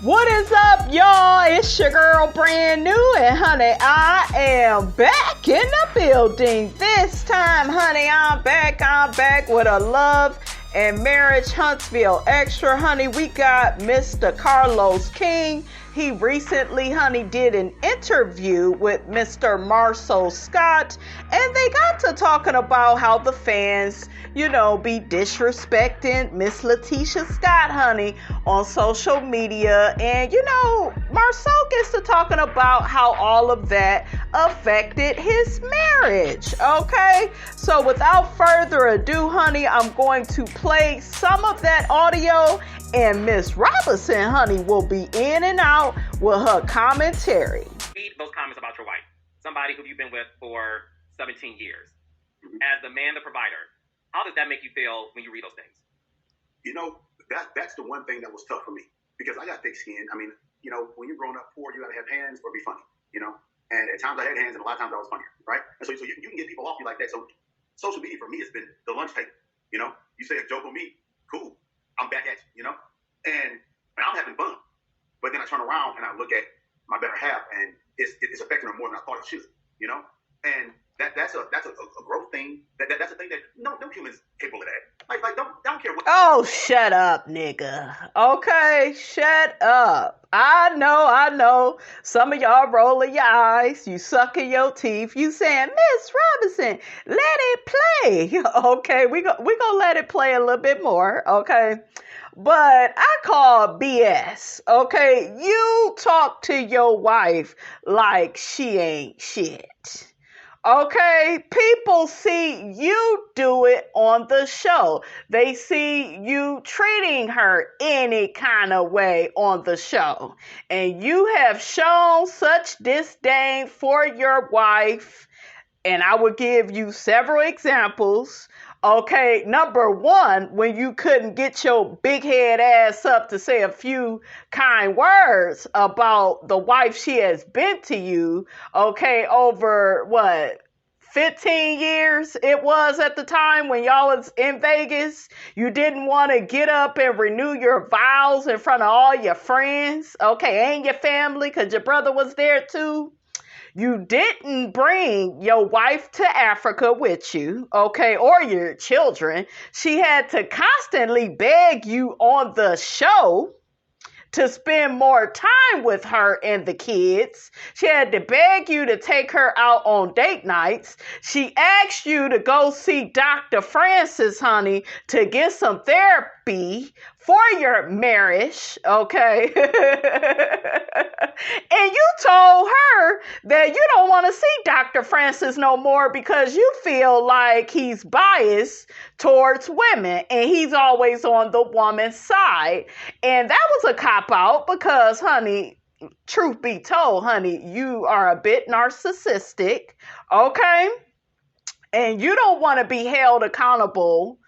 What is up, y'all? It's your girl, Brand New, and honey, I am back in the building. This time, honey, I'm back with a love and marriage Huntsville extra. Honey, we got Mr. Carlos King. He recently, honey, did an interview with Mr. Marsau Scott, and they got to talking about how the fans, be disrespecting Miss Tisha Scott, honey, on social media. And, Marsau gets to talking about how all of that affected his marriage, okay? So without further ado, honey, I'm going to play some of that audio, and Miss Robinson, honey, will be in and out with her commentary. Read those comments about your wife, somebody who you've been with for 17 years. As the man, the provider, how does that make you feel when you read those things? That's the one thing that was tough for me, because I got thick skin. I mean, when you're growing up poor, you got to have hands or be funny, and at times I had hands and a lot of times I was funnier, right? And so you can get people off you like that. So social media for me has been the lunch table, you say a joke on me, cool, I'm back at you, and I'm having fun. But then I turn around and I look at my better half, and it's affecting her more than I thought it should, and that's a growth thing. That's a thing that no humans capable of that. Like don't care what. Oh, shut up, nigga. Okay, shut up. I know. Some of y'all rolling your eyes, you sucking your teeth, you saying, Miss Robinson, let it play. Okay, we gonna let it play a little bit more, okay? But I call BS, okay? You talk to your wife like she ain't shit. Okay, people see you do it on the show. They see you treating her any kind of way on the show. And you have shown such disdain for your wife. And I would give you several examples. Okay, number one, when you couldn't get your big head ass up to say a few kind words about the wife she has been to you, okay, over 15 years it was at the time when y'all was in Vegas. You didn't want to get up and renew your vows in front of all your friends, okay, and your family, because your brother was there too. You didn't bring your wife to Africa with you, okay, or your children. She had to constantly beg you on the show to spend more time with her and the kids. She had to beg you to take her out on date nights. She asked you to go see Dr. Francis, honey, to get some therapy for your marriage, okay? And you told her that you don't want to see Dr. Francis no more because you feel like he's biased towards women and he's always on the woman's side. And that was a cop-out because, honey, truth be told, honey, you are a bit narcissistic, okay? And you don't want to be held accountable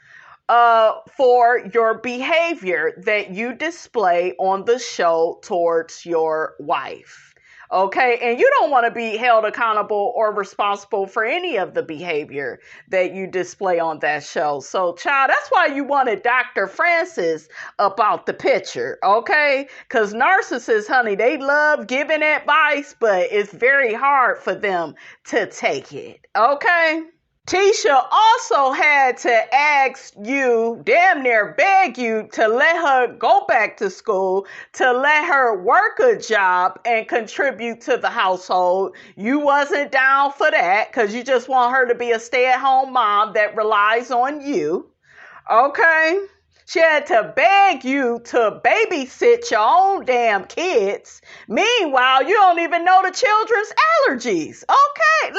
for your behavior that you display on the show towards your wife. Okay, and you don't want to be held accountable or responsible for any of the behavior that you display on that show. So, child, that's why you wanted Dr. Francis about the picture, okay? Because narcissists, honey, they love giving advice, but it's very hard for them to take it, okay? Tisha also had to ask you, damn near beg you, to let her go back to school, to let her work a job and contribute to the household. You wasn't down for that because you just want her to be a stay-at-home mom that relies on you. Okay? She had to beg you to babysit your own damn kids. Meanwhile, you don't even know the children's allergies. Okay,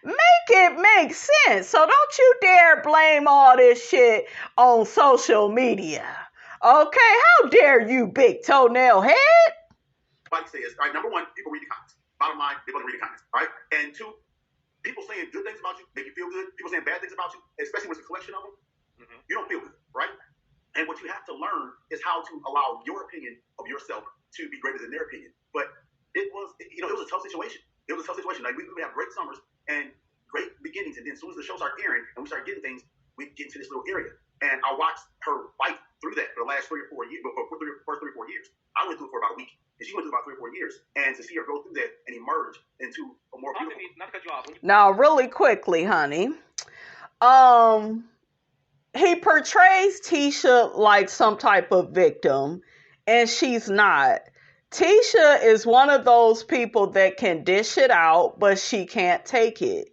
make it make sense. So don't you dare blame all this shit on social media. Okay, how dare you, big toenail head? Like says, all right, number one, people read the comments. Bottom line, they want to read the comments, all right? And two, people saying good things about you make you feel good. People saying bad things about you, especially when it's a collection of them, you don't feel good, right? And what you have to learn is how to allow your opinion of yourself to be greater than their opinion. But it was a tough situation. It was a tough situation. Like we have great summers and great beginnings, and then as soon as the show started airing and we started getting things, we get into this little area. And I watched her fight through that for the last 3 or 4 years, first 3 or 4 years. I went through it for about a week. And she went through about 3 or 4 years. And to see her go through that and emerge into a more beautiful... Not to cut you off. Now, really quickly, honey. He portrays Tisha like some type of victim, and she's not. Tisha is one of those people that can dish it out, but she can't take it.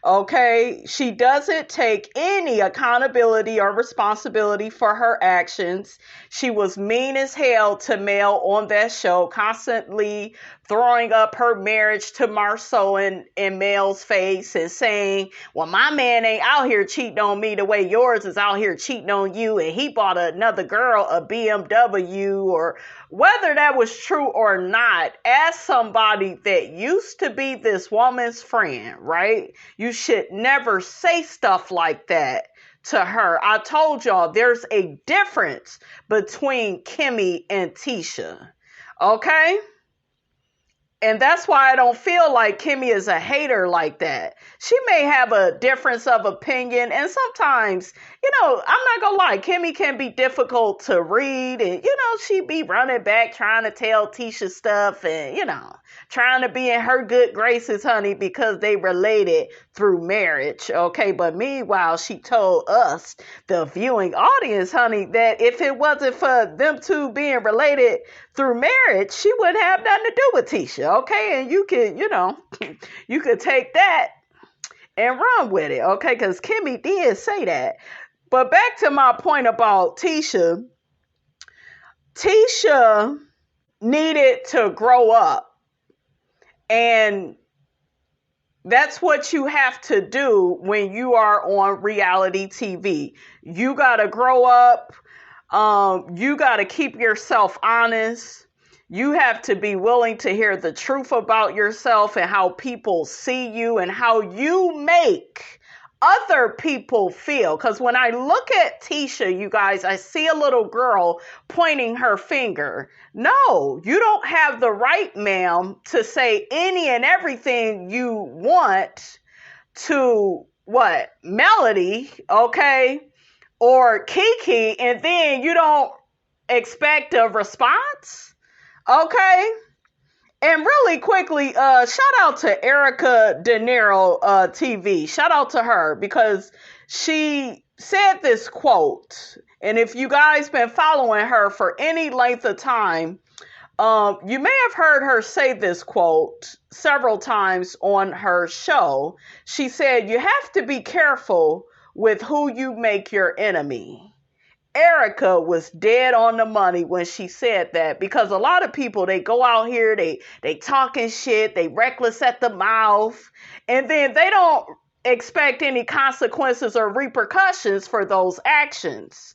Okay, she doesn't take any accountability or responsibility for her actions. She was mean as hell to Mel on that show, constantly throwing up her marriage to Marsau in Mel's face and saying, well, my man ain't out here cheating on me the way yours is out here cheating on you, and he bought another girl a BMW. Or whether that was true or not, as somebody that used to be this woman's friend, right? You should never say stuff like that to her. I told y'all there's a difference between Kimmy and Tisha. Okay? And that's why I don't feel like Kimmy is a hater like that. She may have a difference of opinion, and sometimes, I'm not gonna lie, Kimmy can be difficult to read, and she be running back trying to tell Tisha stuff, and trying to be in her good graces, honey, because they related through marriage. Okay, but meanwhile, she told us, the viewing audience, honey, that if it wasn't for them two being related through marriage, she wouldn't have nothing to do with Tisha. Okay, and you could, you could take that and run with it. Okay, because Kimmy did say that. But back to my point about Tisha. Tisha needed to grow up. And that's what you have to do when you are on reality TV. You got to grow up. You got to keep yourself honest. You have to be willing to hear the truth about yourself and how people see you and how you make other people feel. Because when I look at Tisha, you guys, I see a little girl pointing her finger. No, you don't have the right, ma'am, to say any and everything you want to Melody, okay, or Kiki, and then you don't expect a response. Okay. And really quickly, shout out to Erica De Niro TV. Shout out to her because she said this quote. And if you guys been following her for any length of time, you may have heard her say this quote several times on her show. She said, you have to be careful with who you make your enemy. Erica was dead on the money when she said that, because a lot of people, they go out here, they talking shit, they reckless at the mouth, and then they don't expect any consequences or repercussions for those actions.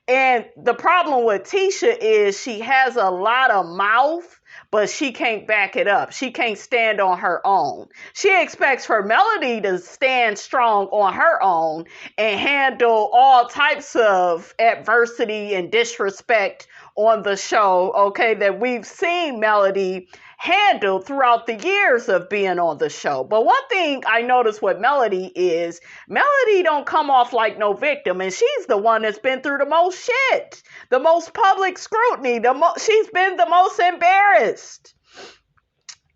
And the problem with Tisha is she has a lot of mouth, but she can't back it up. She can't stand on her own. She expects for Melody to stand strong on her own and handle all types of adversity and disrespect on the show, okay, that we've seen Melody handle throughout the years of being on the show. But one thing I noticed with Melody is Melody don't come off like no victim, and she's the one that's been through the most shit, the most public scrutiny, she's been the most embarrassed.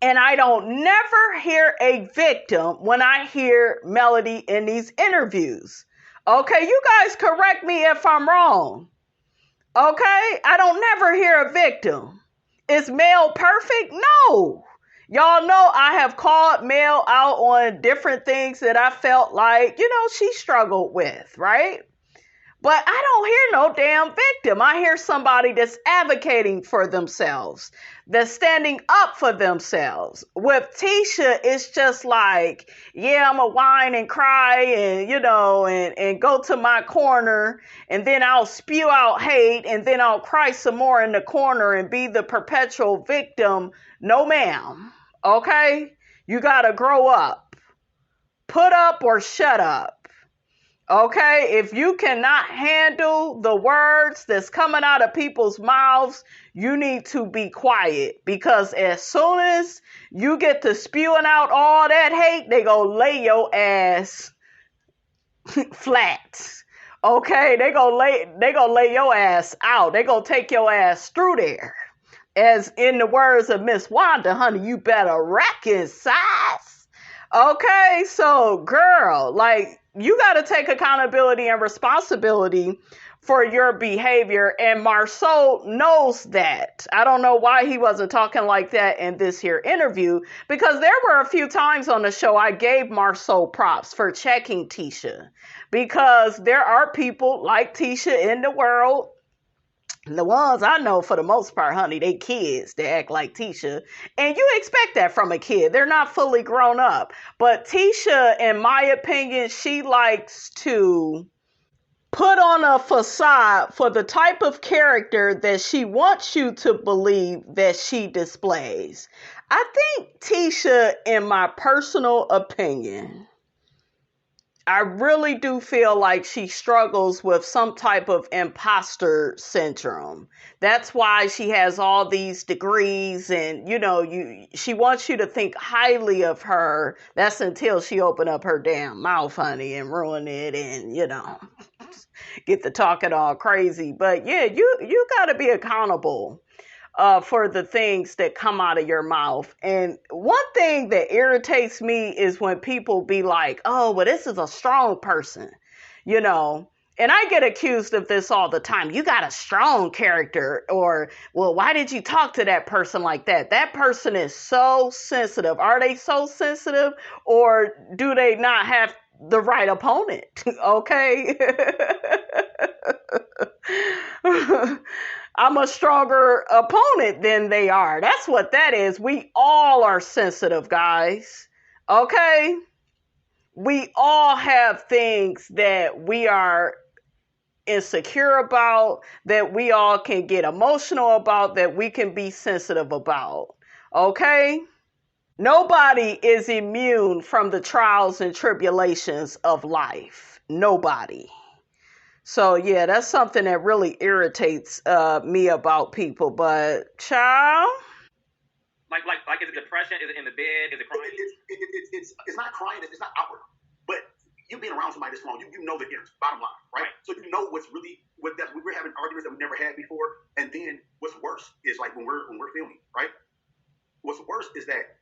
And I don't never hear a victim when I hear Melody in these interviews. Okay, you guys correct me if I'm wrong. Okay, I don't never hear a victim. Is Mel perfect? No. Y'all know I have called Mel out on different things that I felt like, she struggled with, right? But I don't hear no damn victim. I hear somebody that's advocating for themselves, that's standing up for themselves. With Tisha, it's just like, yeah, I'm going to whine and cry and, and go to my corner, and then I'll spew out hate, and then I'll cry some more in the corner and be the perpetual victim. No, ma'am. Okay? You got to grow up. Put up or shut up. Okay, if you cannot handle the words that's coming out of people's mouths, you need to be quiet, because as soon as you get to spewing out all that hate, they gonna lay your ass flat. Okay, they gonna lay your ass out. They gonna take your ass through there. As in the words of Miss Wanda, honey, you better rack his size. Okay, so girl, like, you gotta take accountability and responsibility for your behavior, and Marsau knows that. I don't know why he wasn't talking like that in this here interview, because there were a few times on the show I gave Marsau props for checking Tisha, because there are people like Tisha in the world. The ones I know, for the most part, honey, they kids that act like Tisha. And you expect that from a kid. They're not fully grown up. But Tisha, in my opinion, she likes to put on a facade for the type of character that she wants you to believe that she displays. I think Tisha, in my personal opinion, I really do feel like she struggles with some type of imposter syndrome. That's why she has all these degrees, and she wants you to think highly of her. That's until she open up her damn mouth, honey, and ruin it, and get the talking all crazy. But yeah, you got to be accountable for the things that come out of your mouth. And one thing that irritates me is when people be like, oh, well, this is a strong person, and I get accused of this all the time. You got a strong character, or, well, why did you talk to that person like that? That person is so sensitive. Are they so sensitive, or do they not have the right opponent? Okay. I'm a stronger opponent than they are. That's what that is. We all are sensitive, guys. Okay? We all have things that we are insecure about, that we all can get emotional about, that we can be sensitive about. Okay? Nobody is immune from the trials and tribulations of life. Nobody. So yeah, that's something that really irritates me about people. But child, like is it depression? Is it in the bed? Is it crying? It's not crying. It's not outward. But you being around somebody this long, you know the inner bottom line, right? So you know what's really we're having arguments that we never had before. And then what's worse is like when we're filming, right? What's worse is that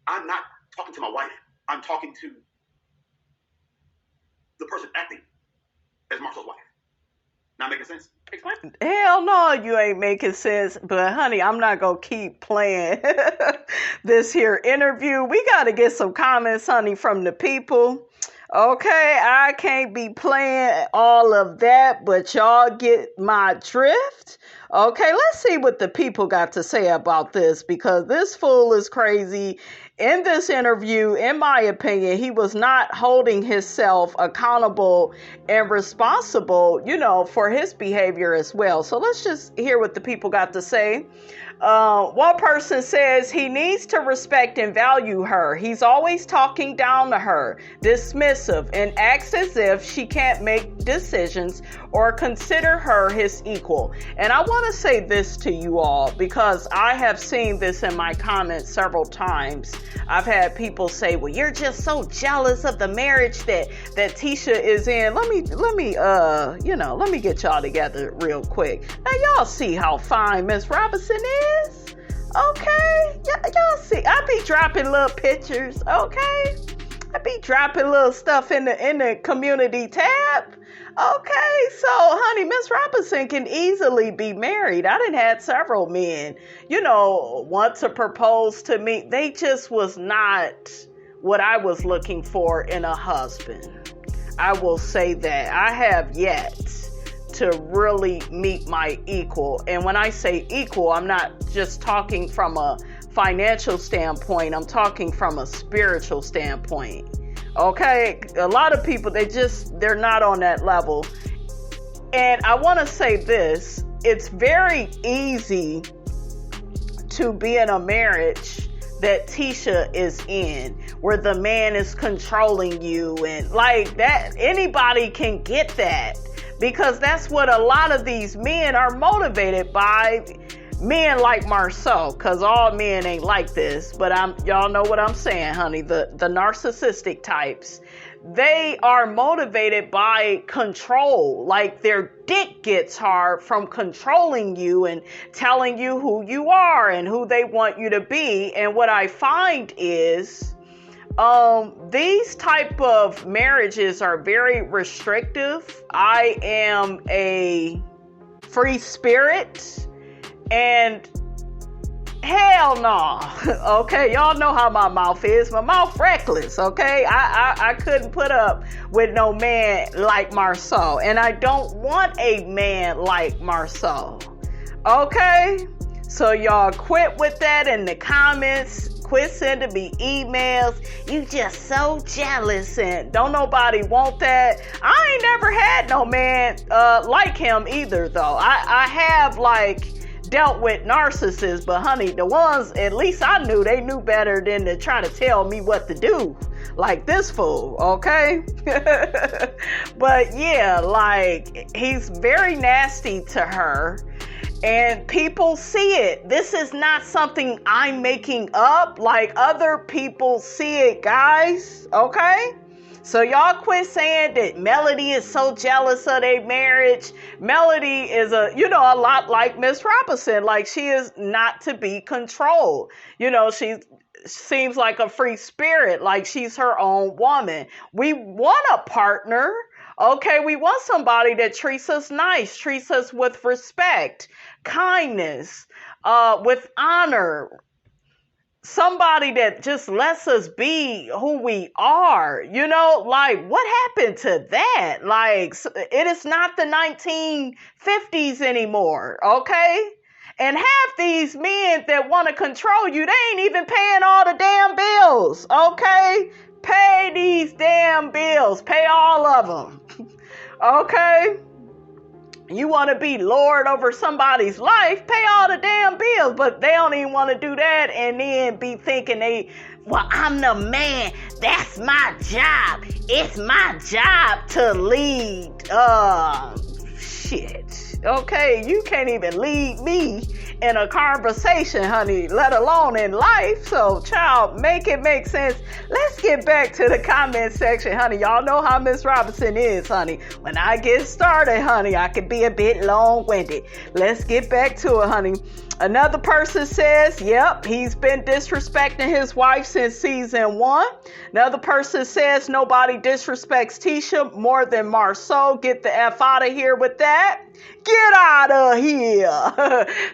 I'm not talking to my wife. I'm talking to the person acting as Marsau's wife. Not making sense? Explain. Hell no, you ain't making sense. But honey, I'm not gonna keep playing this here interview. We gotta get some comments, honey, from the people. Okay, I can't be playing all of that, but y'all get my drift. Okay, let's see what the people got to say about this, because this fool is crazy. In this interview, in my opinion, he was not holding himself accountable and responsible, for his behavior as well. So let's just hear what the people got to say. One person says he needs to respect and value her. He's always talking down to her, dismissive, and acts as if she can't make decisions or consider her his equal. And I want to say this to you all, because I have seen this in my comments several times. I've had people say, well, you're just so jealous of the marriage that Tisha is in. Let me get y'all together real quick. Now y'all see how fine Miss Robinson is? Okay, y'all see. I be dropping little pictures. Okay, I be dropping little stuff in the community tab. Okay, so honey, Miss Robinson can easily be married. I done had several men, want to propose to me. They just was not what I was looking for in a husband. I will say that. I have yet to really meet my equal. And when I say equal, I'm not just talking from a financial standpoint. I'm talking from a spiritual standpoint. Okay, a lot of people, they're not on that level. And I want to say this, it's very easy to be in a marriage that Tisha is in, where the man is controlling you, and like that, anybody can get that, because that's what a lot of these men are motivated by. men like Marsau, because all men ain't like this, but y'all know what I'm saying, honey. The narcissistic types, they are motivated by control. Like their dick gets hard from controlling you and telling you who you are and who they want you to be. And what I find is these type of marriages are very restrictive. I am a free spirit, and hell no. Okay, y'all know how my mouth is. My mouth reckless. Okay, I couldn't put up with no man like Marsau, and I don't want a man like Marsau. Okay, so y'all quit with that in the comments. Quit sending me emails. You just so jealous, and don't nobody want that. I ain't never had no man like him either, though. I have like dealt with narcissists, but honey, the ones at least I knew, they knew better than to try to tell me what to do, like this fool. Okay. But yeah, like he's very nasty to her. And people see it. This is not something I'm making up. Like other people see it, guys. Okay? So y'all quit saying that Melody is so jealous of their marriage. Melody is a lot like Miss Robinson. Like she is not to be controlled. She seems like a free spirit. Like she's her own woman. We want a partner. Okay, we want somebody that treats us nice, treats us with respect, kindness, with honor. Somebody that just lets us be who we are. Like what happened to that? Like it is not the 1950s anymore, okay? And half these men that want to control you, they ain't even paying all the damn bills, okay? Pay these damn bills. Pay all of them. Okay? You want to be Lord over somebody's life, pay all the damn bills. But they don't even want to do that and then be thinking I'm the man. That's my job. It's my job to lead. Shit. Okay, you can't even lead me in a conversation, honey, let alone in life. So, child, make it make sense. Let's get back to the comment section, honey. Y'all know how Miss Robinson is, honey. When I get started, honey, I can be a bit long-winded. Let's get back to it, honey. Another person says, yep, he's been disrespecting his wife since season 1. Another person says nobody disrespects Tisha more than Marsau. Get the F out of here with that. Get out of here.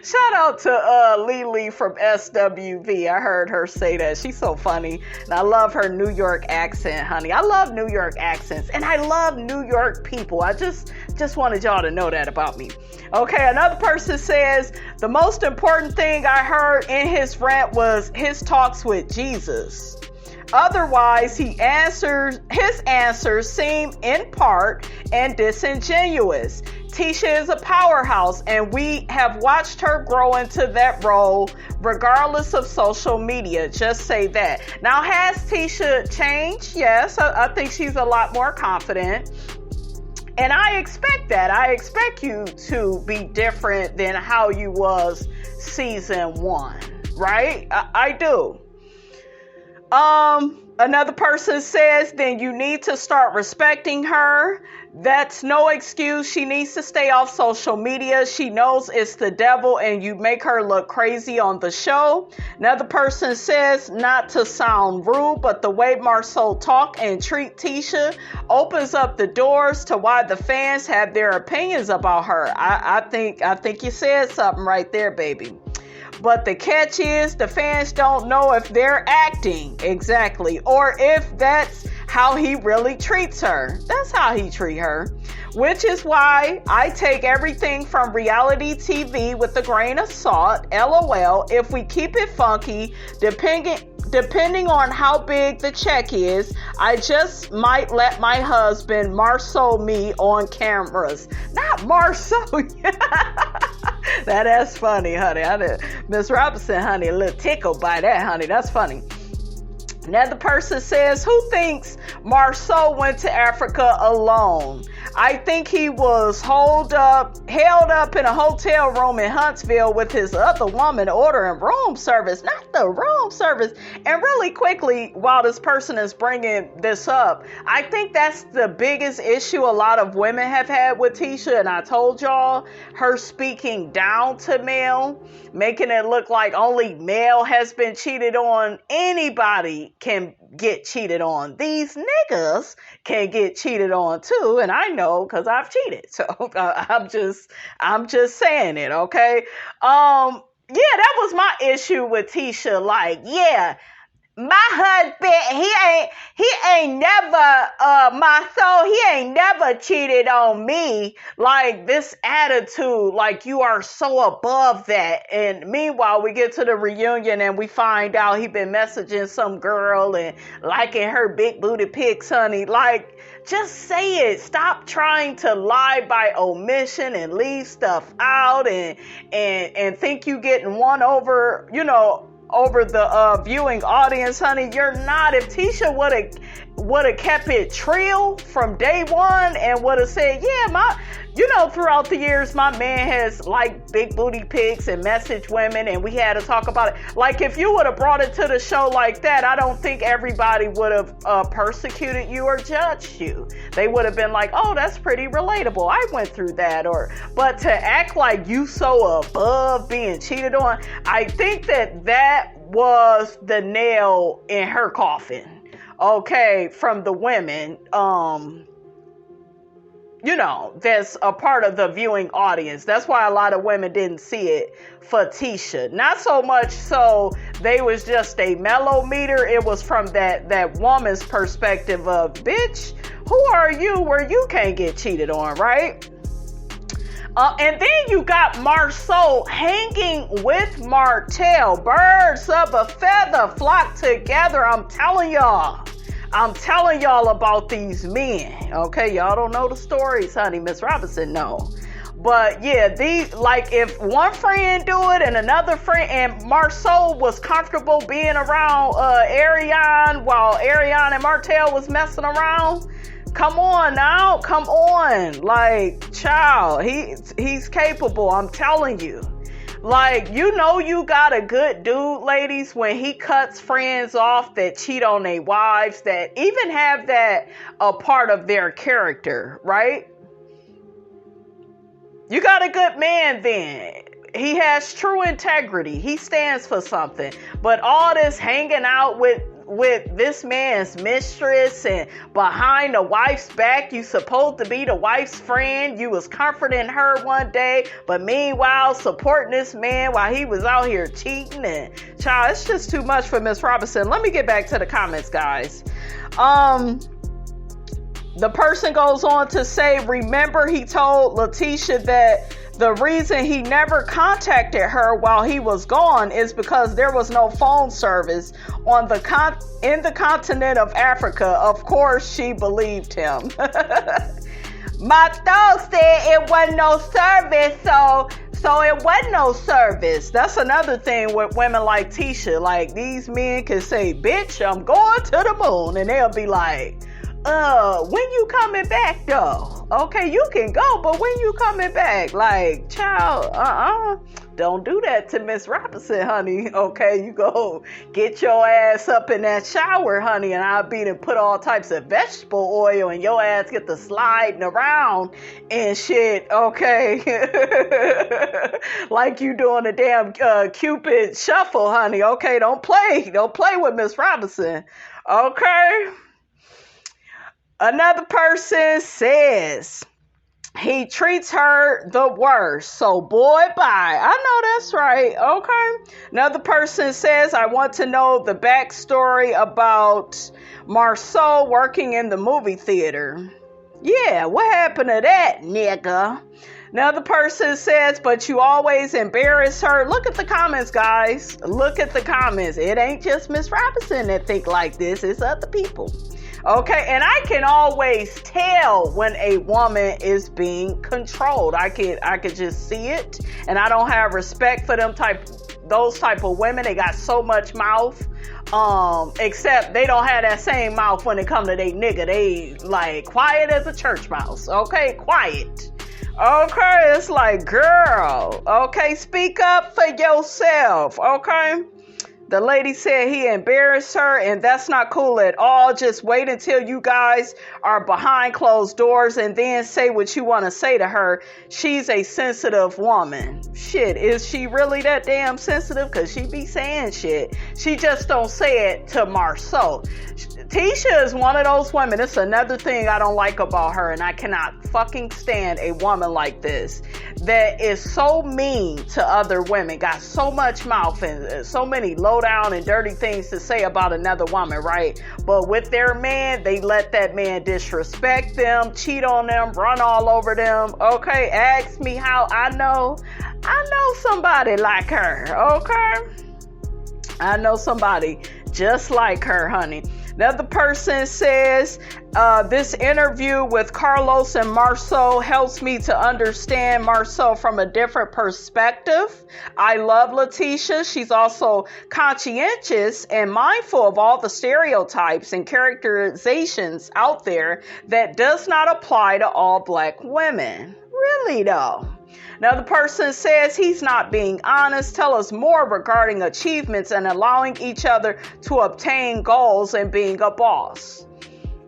Shout out to Lily from SWV. I heard her say that. She's so funny. And I love her New York accent, honey. I love New York accents. And I love New York people. I just wanted y'all to know that about me. Okay, another person says, the most important thing I heard in his rant was his talks with Jesus. Otherwise, his answers seem in part and disingenuous. Tisha is a powerhouse, and we have watched her grow into that role regardless of social media. Just say that. Now, has Tisha changed? Yes, I think she's a lot more confident. And I expect that. I expect you to be different than how you was season 1, right? I do. Another person says, then you need to start respecting her. That's no excuse. She needs to stay off social media. She knows it's the devil and you make her look crazy on the show. Another person says, not to sound rude, but the way Marsau talk and treat Tisha opens up the doors to why the fans have their opinions about her. I think you said something right there, baby. But the catch is the fans don't know if they're acting exactly or if that's how he really treats her. That's how he treats her. Which is why I take everything from reality TV with a grain of salt. LOL. If we keep it funky, depending on how big the check is, I just might let my husband Marsau me on cameras. Not Marsau. That's funny, honey. Miss Robinson, honey, a little tickled by that, honey. That's funny. Another person says, who thinks Marsau went to Africa alone? I think he was held up in a hotel room in Huntsville with his other woman ordering room service, not the room service. And really quickly, while this person is bringing this up, I think that's the biggest issue a lot of women have had with Tisha. And I told y'all, her speaking down to male, making it look like only male has been cheated on. Anybody can get cheated on. These niggas can get cheated on too, and I know because I've cheated. So I'm just saying it, okay? Yeah, that was my issue with Tisha. Like, yeah, my husband, he ain't never, Marsau, he ain't never cheated on me. Like, this attitude, like you are so above that. And meanwhile, we get to the reunion and we find out he been messaging some girl and liking her big booty pics, honey. Like, just say it. Stop trying to lie by omission and leave stuff out and think you getting one over, over the viewing audience, honey. You're not. If Tisha would have kept it trill from day one and would have said, yeah, throughout the years, my man has liked big booty pics and messaged women, and we had to talk about it. Like, if you would have brought it to the show like that, I don't think everybody would have persecuted you or judged you. They would have been like, oh, that's pretty relatable. I went through that. But to act like you so above being cheated on, I think that was the nail in her coffin. Okay, from the women, that's a part of the viewing audience. That's why a lot of women didn't see it for Tisha. Not so much so they was just a mellow meter. It was from that woman's perspective of, bitch, who are you where you can't get cheated on, right? And then you got Marsau hanging with Martell. Birds of a feather flock together. I'm telling y'all about these men. Okay, y'all don't know the stories, honey. Miss Robinson, no. But yeah, if one friend do it and another friend, and Marsau was comfortable being around Ariane while Ariane and Martell was messing around. Come on now, come on. Like, child, he's capable, I'm telling you. Like, you got a good dude, ladies, when he cuts friends off that cheat on their wives, that even have that a part of their character, right? You got a good man then. He has true integrity. He stands for something. But all this hanging out with this man's mistress and behind the wife's back, you supposed to be the wife's friend. You was comforting her one day, but meanwhile supporting this man while he was out here cheating. And child, it's just too much for Miss Robinson. Let me get back to the comments, guys. The person goes on to say, remember he told Letitia that the reason he never contacted her while he was gone is because there was no phone service in the continent of Africa. Of course, she believed him. My dog said it wasn't no service, so it wasn't no service. That's another thing with women like Tisha. Like, these men can say, bitch, I'm going to the moon. And they'll be like, when you coming back though? Okay, you can go, but when you coming back? Like, child, don't do that to Miss Robinson, honey. Okay, you go get your ass up in that shower, honey, and I'll be to put all types of vegetable oil and your ass get to sliding around and shit, okay? Like you doing a damn Cupid shuffle, honey. Okay, don't play with Miss Robinson, okay? Another person says he treats her the worst. So boy, bye. I know that's right. Okay. Another person says, I want to know the backstory about Marsau working in the movie theater. Yeah, what happened to that, nigga? Another person says, but you always embarrass her. Look at the comments, guys. Look at the comments. It ain't just Miss Robinson that think like this. It's other people. Okay, and I can always tell when a woman is being controlled. I could just see it, and I don't have respect for those type of women. They got so much mouth. Except they don't have that same mouth when it come to they nigga. They like quiet as a church mouse. Okay, quiet. Okay, it's like, girl, okay, speak up for yourself, okay? The lady said he embarrassed her, and that's not cool at all. Just wait until you guys are behind closed doors and then say what you want to say to her. She's a sensitive woman. Shit, is she really that damn sensitive? Because she be saying shit. She just don't say it to Marsau. Tisha is one of those women. It's another thing I don't like about her, and I cannot fucking stand a woman like this that is so mean to other women, got so much mouth and so many low down and dirty things to say about another woman, right? But with their man, they let that man disrespect them, cheat on them, run all over them. Okay, ask me how I know somebody like her. Okay, I know somebody just like her, honey. Another person says, this interview with Carlos and Marsau helps me to understand Marsau from a different perspective. I love Letitia. She's also conscientious and mindful of all the stereotypes and characterizations out there that does not apply to all black women. Really though. Another person says he's not being honest. Tell us more regarding achievements and allowing each other to obtain goals and being a boss.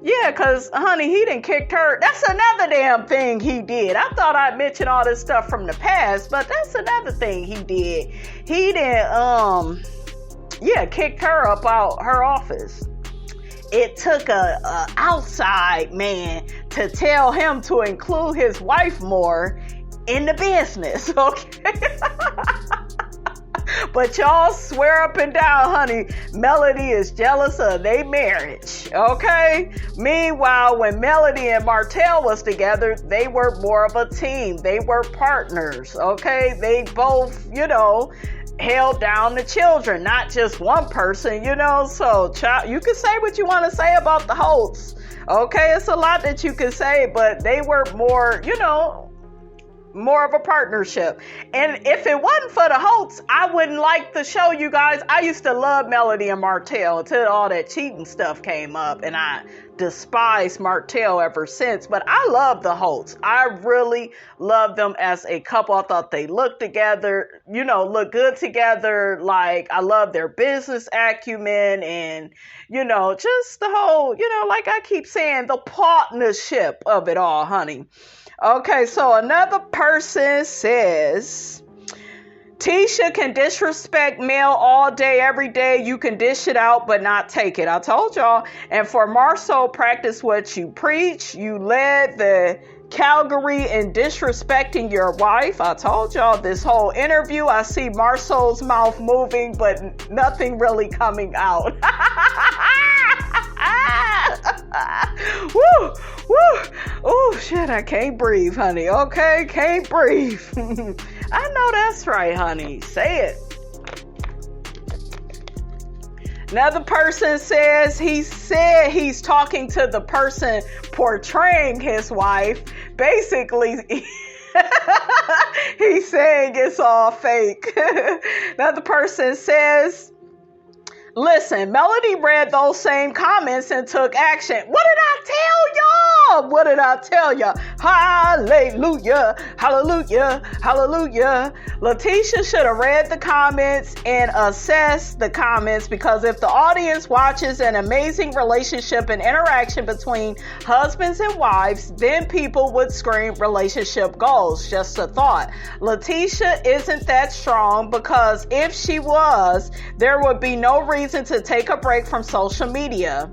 Yeah, because, honey, he done kicked her. That's another damn thing he did. I thought I'd mention all this stuff from the past, but that's another thing he did. He done, kicked her up out her office. It took a outside man to tell him to include his wife more in the business, okay? But y'all swear up and down, honey, Melody is jealous of their marriage, okay? Meanwhile, when Melody and Martell was together, they were more of a team. They were partners, okay? They both, held down the children, not just one person, So, child, you can say what you want to say about the Holtz, okay? It's a lot that you can say, but they were more, more of a partnership. And if it wasn't for the Holtz, I wouldn't like the show, you guys. I used to love Melody and Martell until all that cheating stuff came up, and I despised Martell ever since. But I love the Holtz. I really love them as a couple. I thought they looked together, look good together. Like, I love their business acumen and, just the whole, like I keep saying, the partnership of it all, honey. Okay, so another person says, Tisha can disrespect male all day, every day. You can dish it out, but not take it. I told y'all. And for Marsau, practice what you preach. You led the Calgary in disrespecting your wife. I told y'all this whole interview, I see Marsau's mouth moving, but nothing really coming out. Woo, woo. Oh, shit, I can't breathe, honey. Okay, can't breathe. I know that's right, honey. Say it. Another person says he's talking to the person portraying his wife. Basically, he's saying it's all fake. Another person says, listen, Melody read those same comments and took action. What did I tell y'all? What did I tell y'all? Hallelujah, hallelujah, hallelujah. Letitia should have read the comments and assessed the comments, because if the audience watches an amazing relationship and interaction between husbands and wives, then people would scream relationship goals. Just a thought. Letitia isn't that strong, because if she was, there would be no reason to take a break from social media.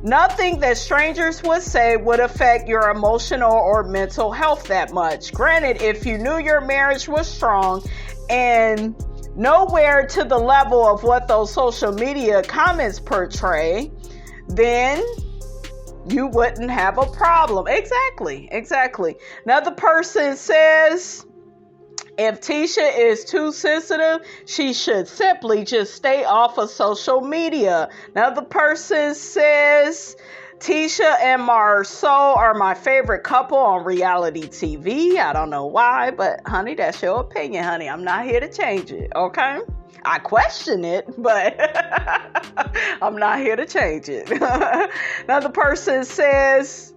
Nothing that strangers would say would affect your emotional or mental health that much. Granted, if you knew your marriage was strong and nowhere to the level of what those social media comments portray, then you wouldn't have a problem. Exactly. Another person says, if Tisha is too sensitive, she should simply just stay off of social media. Another person says, Tisha and Marsau are my favorite couple on reality TV. I don't know why, but honey, that's your opinion, honey. I'm not here to change it, okay? I question it, but I'm not here to change it. Another person says,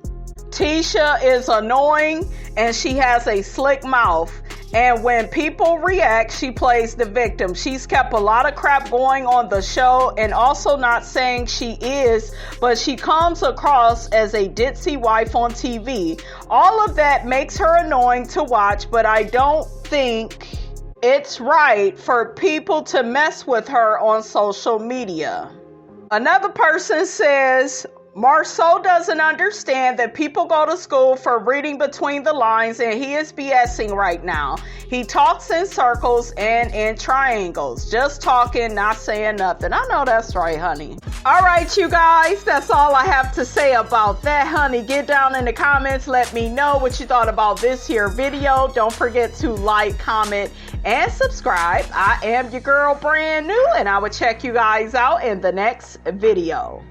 Tisha is annoying and she has a slick mouth. And when people react, she plays the victim. She's kept a lot of crap going on the show, and also not saying she is, but she comes across as a ditzy wife on TV. All of that makes her annoying to watch, but I don't think it's right for people to mess with her on social media. Another person says, Marsau doesn't understand that people go to school for reading between the lines, and he is BSing right now. He talks in circles and in triangles, just talking, not saying nothing. I know that's right, honey. All right, you guys, that's all I have to say about that, honey. Get down in the comments. Let me know what you thought about this here video. Don't forget to like, comment, and subscribe. I am your girl, brand new, and I will check you guys out in the next video.